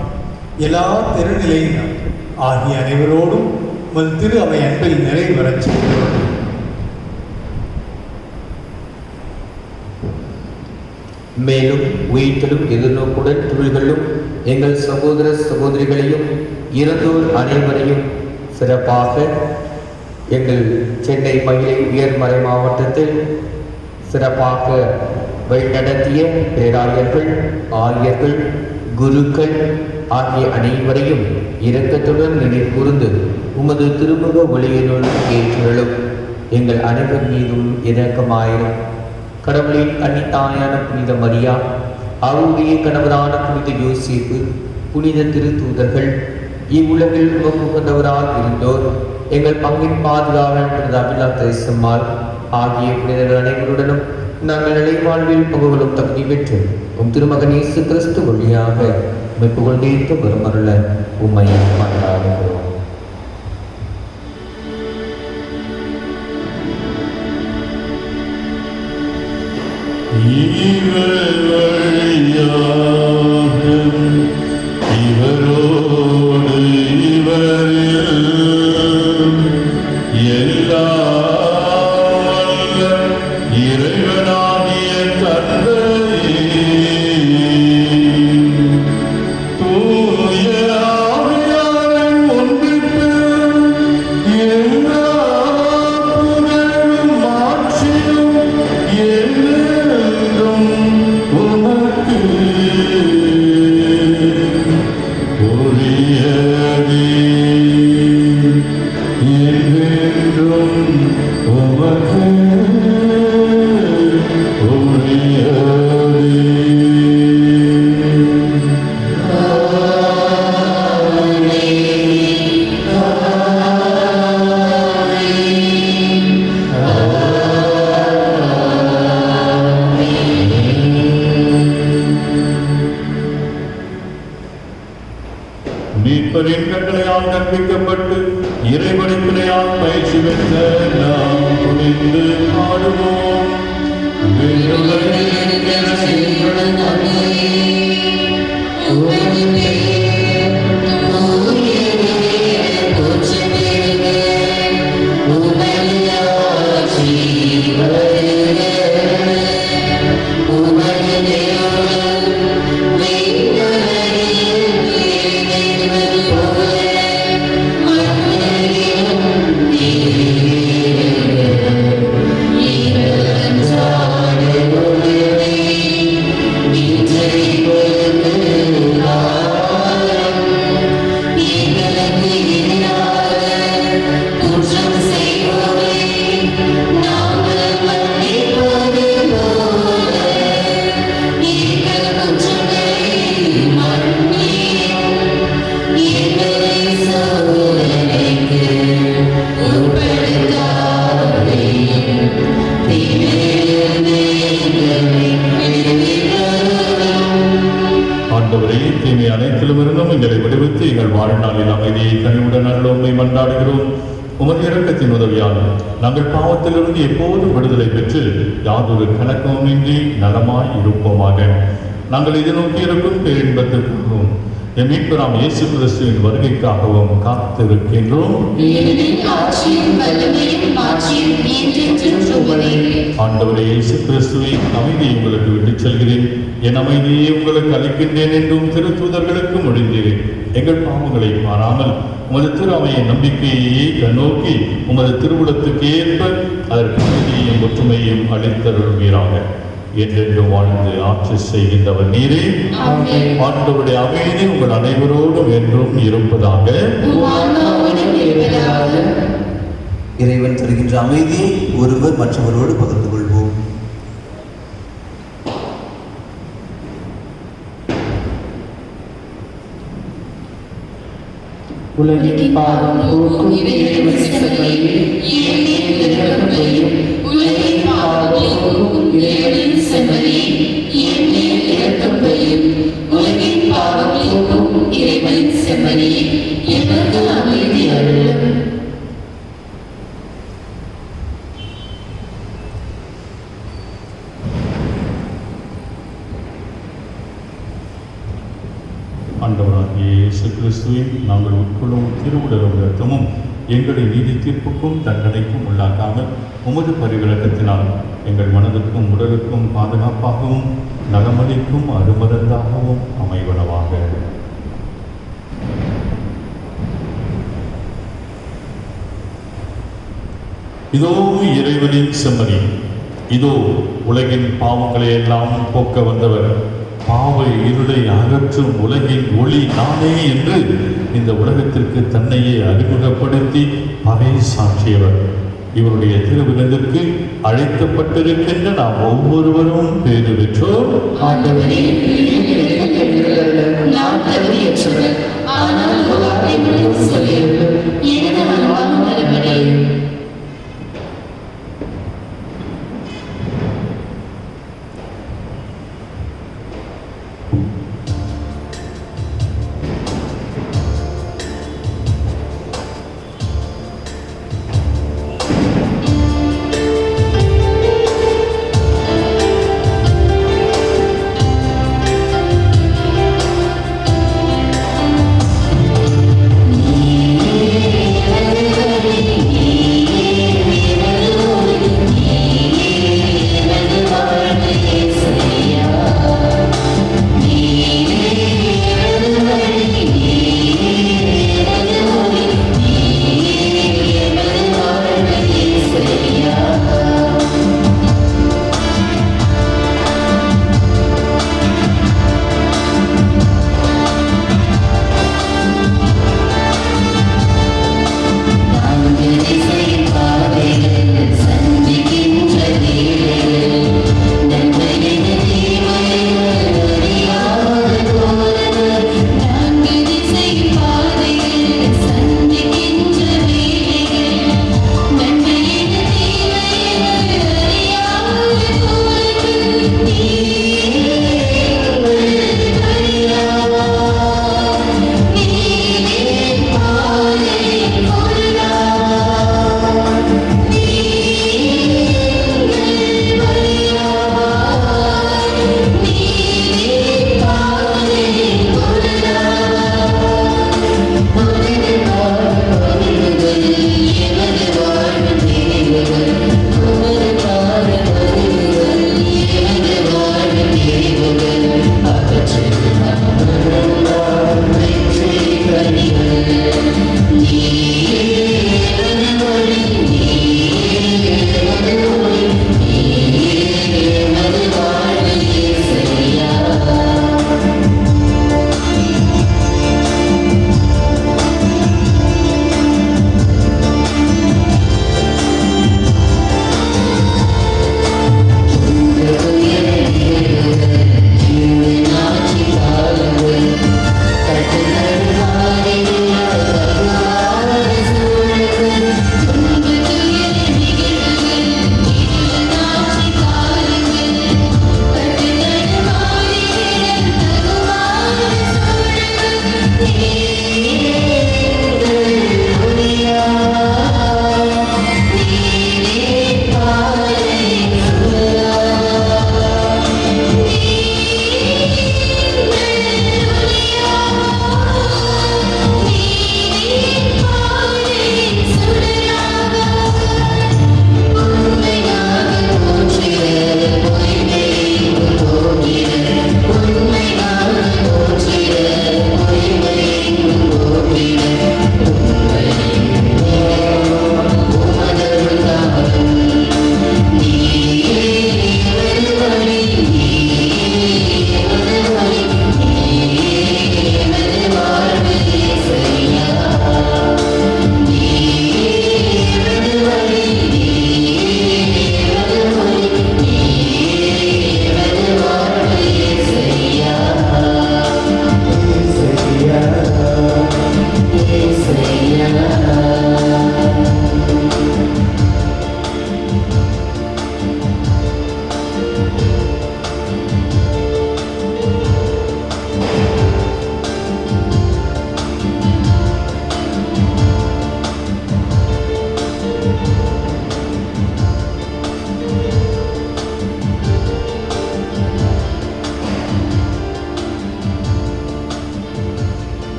எல்லா திருநிலையினர் ஆகிய அனைவரோடும் உமது திரு அவை அன்பில் நிறைவேறச் செய்கிறோம். மேலும் உயிர்த்தலும் எதிர்நோக்குடன் துளிகளும் எங்கள் சகோதர சகோதரிகளையும் இறந்தோர் அனைவரையும் சிறப்பாக எங்கள் சென்னை மயிலை உயர்மறை மாவட்டத்தில் சிறப்பாக வழிநடத்திய பேராயர்கள், ஆயர்கள், குருக்கள் ஆகிய அனைவரையும் இரக்கத்துடன் நினைவு கூர்ந்து உமது திருமுக ஒளியினுள் ஏற்றுகளும். எங்கள் அனைவர் மீதும் இரக்கமாயிரும். கடவுளின் கன்னித்தாயான புனித மரியா, அவருடைய கணவரான புனித யோசேப்பு, புனித திருத்தூதர்கள், இவ்வுலகில் உகந்தவராக இருந்தோர், எங்கள் பங்கின் பாதுகாவலன் புனித அபிலா தேசம்மாள் ஆகிய புனிதர்கள் அனைவருடனும் நாங்கள் நிலைவாழ்வில் பங்குகளும் தகுதி பெற்று உம் திருமகன் இயேசு கிறிஸ்து வழியாக புகழ் தீர்த்து பெருமருள உம்மை மன்றாடுகிறோம். இவரோடு இவரில் எல்லாம் இறைவனாகிய தந்தையே, தூய ஆவியானவரின் உரியதே என்றென்றும் உமக்கு மீட்பரின் கட்டளையால் கற்பிக்கப்பட்டு இறைவனிப்பினையால் பயிற்சி பெற்ற நாம் துணிந்து பாடுவோம். ஆண்டவரே, தீமை அனைத்திலும் இருந்தும் எங்களை விடுவித்து எங்கள் வாழ்நாளில் அமைதியை கனிவுடன் அருளோமை மன்றாடுகிறோம். உமது இரக்கத்தின் உதவியால் நாங்கள் பாவத்திலிருந்து எப்போதும் விடுதலை பெற்று யாதொரு கலக்கமுமின்றி நலமாய் இருப்போமாக. நாங்கள் எதிர்நோக்கி இருக்கும் பேரின்பத்திற்காகவும் எம் மீட்பராம் இயேசு கிறிஸ்துவின் வருகைக்காகவும் காத்திருக்கின்றோம். ஆண்டவரே இயேசு கிறிஸ்துவை அமைதியை உங்களுக்கு விட்டுச் செல்கிறேன், என் அமைதியை உங்களுக்கு அளிக்கின்றேன் என்றும் திருத்தூதர்களுக்கு மொழிந்தேன். எங்கள் பாவங்களை மாறாமல் உமது திரு அவையின் நம்பிக்கையை கண்ணோக்கி உமது திருவுளத்துக்கு ஏற்ப அதற்கு அமைதியையும் ஒற்றுமையையும் அளித்தருள்வீராக. என்றென்று வாழ்ந்து ஆட்சி செய்கின்றவர் நீரே. ஆண்டவருடைய அமைதி உங்கள் அனைவரோடும் என்றும் இருப்பதாக. இறைவன் தருகின்ற அமைதியை ஒருவர் மற்றவரோடு பகிர்ந்து கொள்வோம். உலகின் பாவம் போக்கும் இறைவனின் செம்மறியே, உலகின் பாவம் போக்கும் இறைவனின் செம்மறியே, என் மேல் இரக்கம் வையும். உலகின் பாவம் போக்கும் இறைவனின் செம்மறியே, எமக்கு அமைதி அருளும். ஆண்டவராகிய இயேசு கிறிஸ்துவை நாங்கள் உட்கொள்ளும் திருவுடலும் இரத்தமும் எங்களை நீதி தீர்ப்புக்கும் தண்டனைக்கும் உள்ளாக்காமல் உமது பரிவிலக்கத்தினால் எங்கள் மனதுக்கும் உடலுக்கும் பாதுகாப்பாகவும் நலமளிக்கும் அருமருந்தாகவும் அமைவனவாக. இதோ இறைவனின் செம்மறி, இதோ உலகின் பாவங்களை எல்லாம் போக்க வந்தவர், பாவ இருளை அகற்றும் உலகின் ஒளி நானே என்று இந்த உலகத்திற்கு தன்னையே அறிமுகப்படுத்தி பறை சாற்றியவர். இவருடைய திருவிருந்திற்கு அழைக்கப்பட்டிருக்கின்ற நாம் ஒவ்வொருவரும் பேறு பெற்றோர். நீ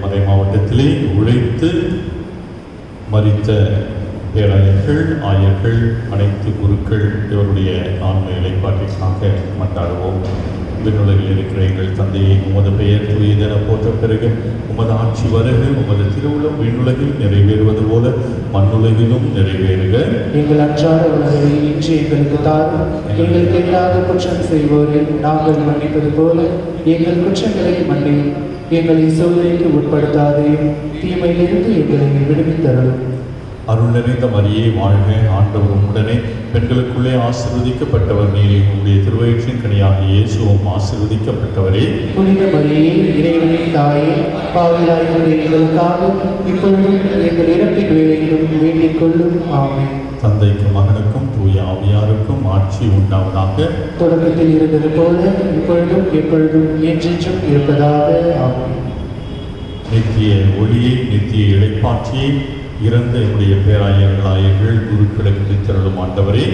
மறை மாவட்டத்திலே உழைத்து மரித்த பேராயர்கள், ஆயர்கள், அனைத்து குருக்கள் இவருடைய ஆன்ம இலைப்பாட்டிற்காக மன்றாடுவோம். விண்ணுலகில் இருக்கிற எங்கள் தந்தையை, உமது பெயர் தூயதென போற்ற பிறகு உமது ஆட்சி வருக, உமது திருவுளம் விண்ணுலகில் நிறைவேறுவது போல மண்ணுலகிலும் நிறைவேறுக. எங்கள் அன்றாட உணவை இன்று எங்களுக்கு தாரும். எங்களுக்கு எதிராக குற்றம் செய்வோரை நாங்கள் மன்னிப்பது போல எங்கள் குற்றங்களை மன்னியும். எங்களை சோதனைக்கு உட்படுத்தாதையும் தீமையிலிருந்து எங்களை விடுவித்தருளும். அருள் நிறைந்த மரியே வாழ்க, ஆண்டவர் உம்முடனே, பெண்களுக்குள்ளே ஆசீர்வதிக்கப்பட்டவர் நீரே, உம்முடைய திருவயிற்றின் கனியாக இயேசுவும் ஆசீர்வதிக்கப்பட்டவரே. புனித மரியே, இறைவனின் தாயே, பாவிகளாகிய எங்களுக்காக இப்பொழுதும் எங்கள் இறப்பின் வேளையிலும் வேண்டிக் கொள்ளும். ஆமென். தந்தைக்கும் மகனுக்கும் தூய ஆவியாருக்கும் ஆட்சி உண்டாவதாக. தொடக்கத்தில் இருந்தது போல இப்பொழுதும் எப்பொழுதும் என்றென்றும் இருப்பதாக. ஆமென். நித்திய ஒளியை, நித்திய இளைப்பாற்றியை இறந்த என்னுடைய பேராயர்கள், குருக்களுக்கு நித்திரளும் ஆண்டவரே,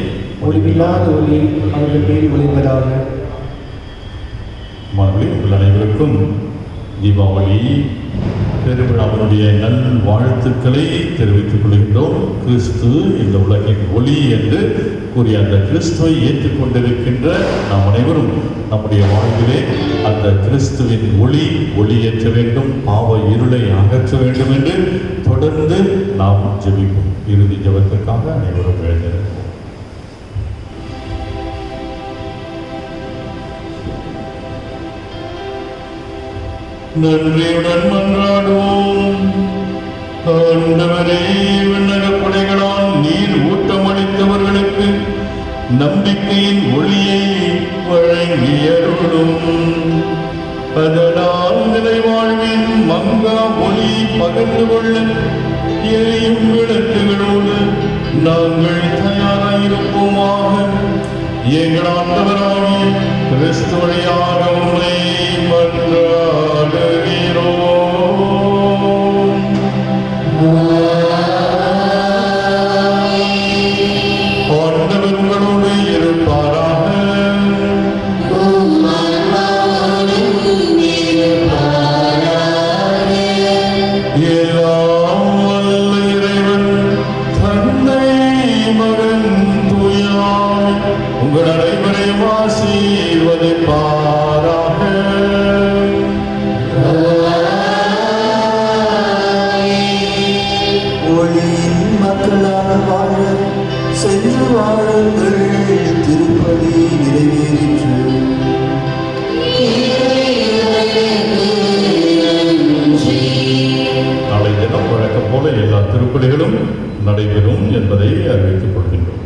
முடிவில்லாத ஒளி அவர்கள் மேல் ஒளிர்வதாக. மறுபடி உங்கள் அனைவருக்கும் தீபாவளி பெருவிழாவினுடைய நல் வாழ்த்துக்களை தெரிவித்துக் கொள்கின்றோம். கிறிஸ்து இந்த உலகின் ஒளி என்று கூறிய அந்த கிறிஸ்துவை ஏற்றுக்கொண்டிருக்கின்ற நாம் அனைவரும் நம்முடைய வாழ்விலே அந்த கிறிஸ்துவின் ஒளியேற்ற வேண்டும், பாவ இருளை அகற்ற வேண்டும் என்று தொடர்ந்து நாம் ஜெபிப்போம். இறுதி ஜெபத்திற்காக அனைவரும் எழுந்திருப்போம். நன்றியுடன் மன்றாடுவோம். ஆண்டவரே, விண்ணக கொடைகளால் நீர் ஊட்டமளித்தவர்களுக்கு நம்பிக்கையின் ஒளியை வழங்கியருளும். அதனால் நிலைவாழ்வின் மங்கா ஒளி பகிர்ந்து கொள்ள எரியும் விளக்குகளோடு நாங்கள் தயாராயிருப்போமாக. எங்கள் ஆண்டவராகிய கிறிஸ்து வழியாக உம்மை மன்றாடுகிறோம். ஆண்டவர் உங்களோடு இருப்பாராக. எல்லாம் வல்ல இறைவன் தந்தை, மகன், தூய ஆவி உங்கள் அனைவரையும் ஆசீர்வதிப்பாராக. ஒளியின் மக்களாக வாழ சென்று வாழுங்கள். திருப்பதி நிறைவேறிற்று. நாளை தினம் வழக்கம் போல எல்லா திருப்பலிகளும் நடைபெறும் என்பதை அறிவித்துக் கொள்கின்றோம்.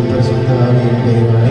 பரிசுத்த ஆவியின் பெயரால்